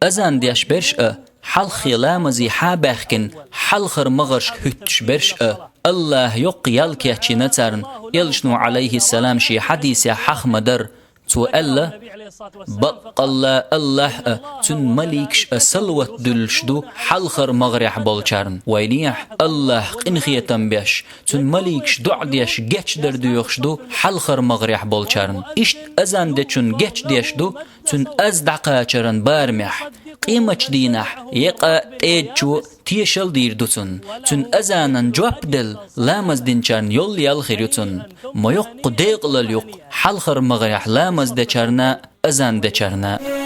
أزان ديش برش حلخ لامزي حابخكن حلخر مغرش هتش برش الله يق يلك يحچي يلشنو عليه السلام شي حديث يا حخ مدر تو ألا بقى الله تن مليكش سلوت دلشدو حلخر مغرح بولچارن وينيح الله قنخيتن بيش تن مليكش دعديش گچ دردو يخشدو حلخر مغرح بولچارن اشت ازان دي چن گچ ديشدو تن از دقاچرن بارمح قيمة دينح يقا تيجو تيشل دير دوتن تن أزانن جواب دل لامز دينچان يول يالخير يوتن ما يق ديق لليق حلخر مغرح لامز دچرنا أزان دچرنا